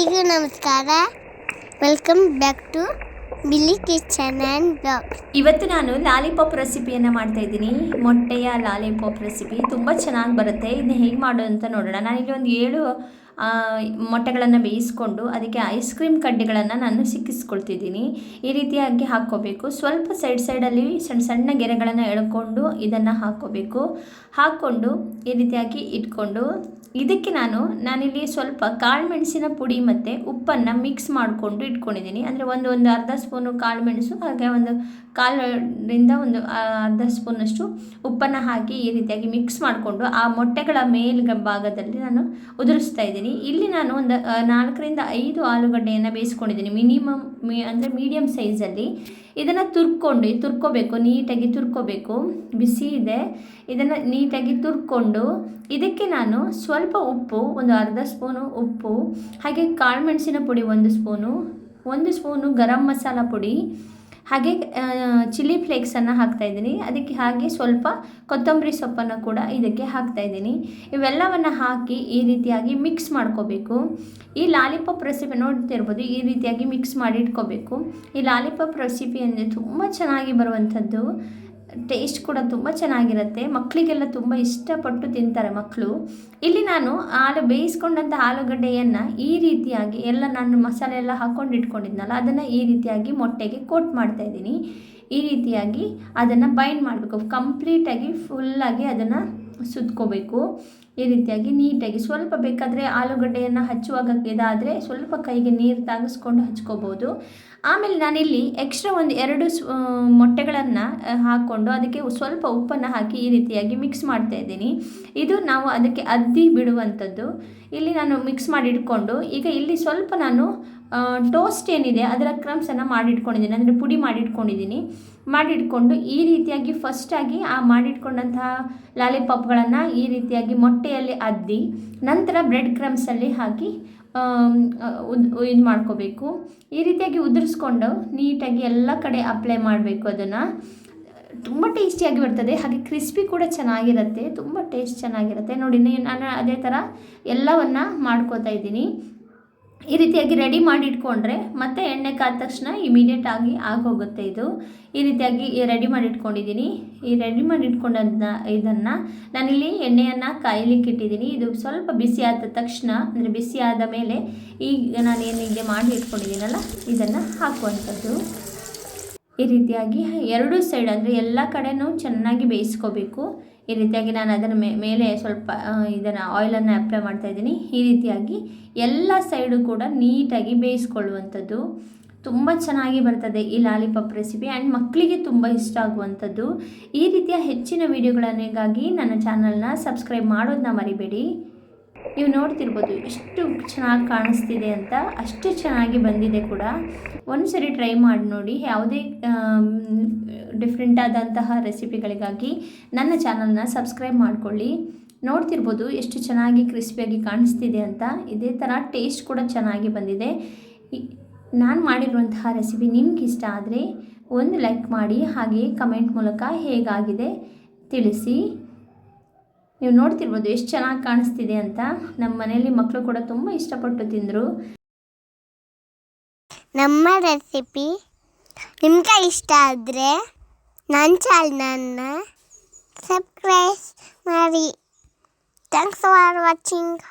ಎಲ್ರಿಗೂ ನಮಸ್ಕಾರ. Welcome back to Billy kitchen and blog. ಇವತ್ತು ನಾನು ಲಾಲಿಪಾಪ್ ರೆಸಿಪಿಯನ್ನು ಮಾಡ್ತಾಯಿದ್ದೀನಿ. ಮೊಟ್ಟೆಯ ಲಾಲಿಪಾಪ್ ರೆಸಿಪಿ ತುಂಬ ಚೆನ್ನಾಗಿ ಬರುತ್ತೆ. ಇದನ್ನ ಹೇಗೆ ಮಾಡೋದು ಅಂತ ನೋಡೋಣ. ನಾನಿಲ್ಲಿ ಒಂದು 7 ಮೊಟ್ಟೆಗಳನ್ನು ಬೇಯಿಸ್ಕೊಂಡು ಅದಕ್ಕೆ ಐಸ್ ಕ್ರೀಮ್ ಕಡ್ಡಿಗಳನ್ನು ನಾನು ಸಿಕ್ಕಿಸ್ಕೊಳ್ತಿದ್ದೀನಿ. ಈ ರೀತಿಯಾಗಿ ಹಾಕ್ಕೋಬೇಕು. ಸ್ವಲ್ಪ ಸೈಡಲ್ಲಿ ಸಣ್ಣ ಸಣ್ಣ ಗೆರೆಗಳನ್ನು ಎಳ್ಕೊಂಡು ಇದನ್ನು ಹಾಕ್ಕೊಂಡು ಈ ರೀತಿಯಾಗಿ ಇಟ್ಕೊಂಡು ಇದಕ್ಕೆ ನಾನಿಲ್ಲಿ ಸ್ವಲ್ಪ ಕಾಳು ಮೆಣಸಿನ ಪುಡಿ ಮತ್ತು ಉಪ್ಪನ್ನು ಮಿಕ್ಸ್ ಮಾಡಿಕೊಂಡು ಇಟ್ಕೊಂಡಿದ್ದೀನಿ. ಅಂದರೆ ಒಂದು ಅರ್ಧ ಸ್ಪೂನು ಕಾಳು ಮೆಣಸು, ಹಾಗೆ ಒಂದು ಕಾಲರಿಂದ ಒಂದು ಅರ್ಧ ಸ್ಪೂನಷ್ಟು ಉಪ್ಪನ್ನು ಹಾಕಿ ಈ ರೀತಿಯಾಗಿ ಮಿಕ್ಸ್ ಮಾಡಿಕೊಂಡು ಆ ಮೊಟ್ಟೆಗಳ ಭಾಗದಲ್ಲಿ ನಾನು ಉದುರಿಸ್ತಾ ಇದ್ದೀನಿ. ಇಲ್ಲಿ ನಾನು ಒಂದು 4ರಿಂದ 5 ಆಲೂಗಡ್ಡೆಯನ್ನು ಬೇಯಿಸ್ಕೊಂಡಿದ್ದೀನಿ. ಅಂದರೆ ಮೀಡಿಯಮ್ ಸೈಜಲ್ಲಿ. ಇದನ್ನು ತುರ್ಕೋಬೇಕು, ನೀಟಾಗಿ ತುರ್ಕೋಬೇಕು. ಬಿಸಿ ಇದೆ, ಇದನ್ನು ನೀಟಾಗಿ ತುರ್ಕೊಂಡು ಇದಕ್ಕೆ ನಾನು ಸ್ವಲ್ಪ ಉಪ್ಪು, ಒಂದು ಅರ್ಧ ಸ್ಪೂನು ಉಪ್ಪು, ಹಾಗೆ ಕಾಳು ಮೆಣಸಿನ ಪುಡಿ 1 ಸ್ಪೂನು ಗರಂ ಮಸಾಲ ಪುಡಿ, ಹಾಗೆ ಚಿಲ್ಲಿ ಫ್ಲೇಕ್ಸನ್ನು ಹಾಕ್ತಾಯಿದ್ದೀನಿ. ಅದಕ್ಕೆ ಹಾಗೆ ಸ್ವಲ್ಪ ಕೊತ್ತಂಬರಿ ಸೊಪ್ಪನ್ನು ಕೂಡ ಇದಕ್ಕೆ ಹಾಕ್ತಾಯಿದ್ದೀನಿ. ಇವೆಲ್ಲವನ್ನು ಹಾಕಿ ಈ ರೀತಿಯಾಗಿ ಮಿಕ್ಸ್ ಮಾಡ್ಕೋಬೇಕು. ಈ ಲಾಲಿಪಾಪ್ ರೆಸಿಪಿ ನೋಡ್ತಿರ್ಬೋದು, ಈ ರೀತಿಯಾಗಿ ಮಿಕ್ಸ್ ಮಾಡಿ ಇಟ್ಕೋಬೇಕು. ಈ ಲಾಲಿಪಾಪ್ ರೆಸಿಪಿ ಅಂದರೆ ತುಂಬ ಚೆನ್ನಾಗಿ ಬರುವಂಥದ್ದು. ಟೇಸ್ಟ್ ಕೂಡ ತುಂಬ ಚೆನ್ನಾಗಿರುತ್ತೆ. ಮಕ್ಕಳಿಗೆಲ್ಲ ತುಂಬ ಇಷ್ಟಪಟ್ಟು ತಿಂತಾರೆ ಮಕ್ಕಳು. ಇಲ್ಲಿ ನಾನು ಬೇಯಿಸ್ಕೊಂಡಂಥ ಆಲೂಗಡ್ಡೆಯನ್ನು ಈ ರೀತಿಯಾಗಿ ನಾನು ಮಸಾಲೆ ಎಲ್ಲ ಹಾಕ್ಕೊಂಡು ಇಟ್ಕೊಂಡಿದ್ನಲ್ಲ, ಅದನ್ನು ಈ ರೀತಿಯಾಗಿ ಮೊಟ್ಟೆಗೆ ಕೋಟ್ ಮಾಡ್ತಾಯಿದ್ದೀನಿ. ಈ ರೀತಿಯಾಗಿ ಅದನ್ನು ಬೈಂಡ್ ಮಾಡಬೇಕು. ಕಂಪ್ಲೀಟಾಗಿ ಫುಲ್ಲಾಗಿ ಅದನ್ನು ಸುತ್ಕೋಬೇಕು. ಈ ರೀತಿಯಾಗಿ ನೀಟಾಗಿ ಸ್ವಲ್ಪ ಬೇಕಾದರೆ ಆಲೂಗಡ್ಡೆಯನ್ನು ಹಚ್ಚುವಾಗ ಇದಾದರೆ ಸ್ವಲ್ಪ ಕೈಗೆ ನೀರು ತಾಗಿಸ್ಕೊಂಡು ಹಚ್ಕೋಬೋದು. ಆಮೇಲೆ ನಾನಿಲ್ಲಿ ಎಕ್ಸ್ಟ್ರಾ ಒಂದು 2 ಮೊಟ್ಟೆಗಳನ್ನು ಹಾಕ್ಕೊಂಡು ಅದಕ್ಕೆ ಸ್ವಲ್ಪ ಉಪ್ಪನ್ನು ಹಾಕಿ ಈ ರೀತಿಯಾಗಿ ಮಿಕ್ಸ್ ಮಾಡ್ತಾಯಿದ್ದೀನಿ. ಇದು ನಾವು ಅದಕ್ಕೆ ಅದ್ದಿ ಬಿಡುವಂಥದ್ದು. ಇಲ್ಲಿ ನಾನು ಮಿಕ್ಸ್ ಮಾಡಿ ಇಟ್ಕೊಂಡು ಈಗ ಇಲ್ಲಿ ಸ್ವಲ್ಪ ನಾನು ಟೋಸ್ಟ್ ಏನಿದೆ ಅದರ ಕ್ರಮ್ಸನ್ನು ಮಾಡಿಟ್ಕೊಂಡಿದ್ದೀನಿ, ಅಂದರೆ ಪುಡಿ ಮಾಡಿಟ್ಕೊಂಡು ಈ ರೀತಿಯಾಗಿ ಫಸ್ಟಾಗಿ ಮಾಡಿಟ್ಕೊಂಡಂತಹ ಲಾಲಿಪಾಪ್ಗಳನ್ನು ಈ ರೀತಿಯಾಗಿ ಮೊಟ್ಟೆಯಲ್ಲಿ ಅದ್ದಿ ನಂತರ ಬ್ರೆಡ್ ಕ್ರಮ್ಸಲ್ಲಿ ಹಾಕಿ ಇದು ಮಾಡ್ಕೋಬೇಕು. ಈ ರೀತಿಯಾಗಿ ಉದುರಿಸ್ಕೊಂಡು ನೀಟಾಗಿ ಎಲ್ಲ ಕಡೆ ಅಪ್ಲೈ ಮಾಡಬೇಕು. ಅದನ್ನು ತುಂಬ ಟೇಸ್ಟಿಯಾಗಿ ಬರ್ತದೆ, ಹಾಗೆ ಕ್ರಿಸ್ಪಿ ಕೂಡ ಚೆನ್ನಾಗಿರುತ್ತೆ, ತುಂಬ ಟೇಸ್ಟ್ ಚೆನ್ನಾಗಿರುತ್ತೆ. ನೋಡಿ, ನಾನು ಅದೇ ಥರ ಎಲ್ಲವನ್ನು ಮಾಡ್ಕೋತಾ ಇದ್ದೀನಿ. ಈ ರೀತಿಯಾಗಿ ರೆಡಿ ಮಾಡಿ ಇಟ್ಕೊಂಡ್ರೆ ಮತ್ತೆ ಎಣ್ಣೆ ಕಾದ ತಕ್ಷಣ ಇಮಿಡಿಯೇಟ್ ಆಗಿ ಆಗೋಗುತ್ತೆ. ಇದು ಈ ರೀತಿಯಾಗಿ ರೆಡಿ ಮಾಡಿ ಇಟ್ಕೊಂಡಿದ್ದೀನಿ. ಈ ರೆಡಿ ಮಾಡಿ ಇದನ್ನು ನಾನಿಲ್ಲಿ ಎಣ್ಣೆಯನ್ನು ಕಾಯಲಿಕ್ಕೆ ಇಟ್ಟಿದ್ದೀನಿ. ಇದು ಸ್ವಲ್ಪ ಬಿಸಿ ಆದ ತಕ್ಷಣ, ಅಂದರೆ ಬಿಸಿ ಆದ ಮೇಲೆ ಈಗ ನಾನೇನಿಗೆ ಮಾಡಿ ಇಟ್ಕೊಂಡಿದ್ದೀನಲ್ಲ ಇದನ್ನು ಹಾಕುವಂಥದ್ದು. ಈ ರೀತಿಯಾಗಿ 2 ಸೈಡ್, ಅಂದರೆ ಎಲ್ಲ ಕಡೆನೂ ಚೆನ್ನಾಗಿ ಬೇಯಿಸ್ಕೋಬೇಕು. ಈ ರೀತಿಯಾಗಿ ನಾನು ಅದರ ಮೇಲೆ ಸ್ವಲ್ಪ ಆಯಿಲನ್ನು ಅಪ್ಲೈ ಮಾಡ್ತಾಯಿದ್ದೀನಿ. ಈ ರೀತಿಯಾಗಿ ಎಲ್ಲ ಸೈಡು ಕೂಡ ನೀಟಾಗಿ ಬೇಯಿಸ್ಕೊಳ್ಳುವಂಥದ್ದು. ತುಂಬ ಚೆನ್ನಾಗಿ ಬರ್ತದೆ ಈ ಲಾಲಿಪಾಪ್ ರೆಸಿಪಿ, ಆ್ಯಂಡ್ ಮಕ್ಕಳಿಗೆ ತುಂಬ ಇಷ್ಟ ಆಗುವಂಥದ್ದು. ಈ ರೀತಿಯ ಹೆಚ್ಚಿನ ವೀಡಿಯೋಗಳಿಗಾಗಿ ನನ್ನ ಚಾನಲ್ನ ಸಬ್ಸ್ಕ್ರೈಬ್ ಮಾಡೋದನ್ನ ಮರಿಬೇಡಿ. ನೀವು ನೋಡ್ತಿರ್ಬೋದು ಎಷ್ಟು ಚೆನ್ನಾಗಿ ಕಾಣಿಸ್ತಿದೆ ಅಂತ, ಅಷ್ಟು ಚೆನ್ನಾಗಿ ಬಂದಿದೆ ಕೂಡ. ಒಂದು ಸರಿ ಟ್ರೈ ಮಾಡಿ ನೋಡಿ. ಯಾವುದೇ ಡಿಫ್ರೆಂಟ್ ಆದಂತಹ ರೆಸಿಪಿಗಳಿಗಾಗಿ ನನ್ನ ಚಾನಲ್ನ ಸಬ್ಸ್ಕ್ರೈಬ್ ಮಾಡಿಕೊಳ್ಳಿ. ನೋಡ್ತಿರ್ಬೋದು ಎಷ್ಟು ಚೆನ್ನಾಗಿ ಕ್ರಿಸ್ಪಿಯಾಗಿ ಕಾಣಿಸ್ತಿದೆ ಅಂತ. ಇದೇ ಥರ ಟೇಸ್ಟ್ ಕೂಡ ಚೆನ್ನಾಗಿ ಬಂದಿದೆ. ನಾನು ಮಾಡಿರುವಂತಹ ರೆಸಿಪಿ ನಿಮ್ಗೆ ಇಷ್ಟ ಆದರೆ ಒಂದು ಲೈಕ್ ಮಾಡಿ, ಹಾಗೆ ಕಮೆಂಟ್ ಮೂಲಕ ಹೇಗಾಗಿದೆ ತಿಳಿಸಿ. ನೀವು ನೋಡ್ತಿರ್ಬೋದು ಎಷ್ಟು ಚೆನ್ನಾಗಿ ಕಾಣಿಸ್ತಿದೆ ಅಂತ. ನಮ್ಮ ಮನೆಯಲ್ಲಿ ಮಕ್ಕಳು ಕೂಡ ತುಂಬ ಇಷ್ಟಪಟ್ಟು ತಿಂದರು. ನಮ್ಮ ರೆಸಿಪಿ ನಿಮ್ಗೆ ಇಷ್ಟ ಆದರೆ ನನ್ನ ಚಾನಲ್ನ ಸಬ್ಸ್ಕ್ರೈಬ್ ಮಾಡಿ. Thanks for watching.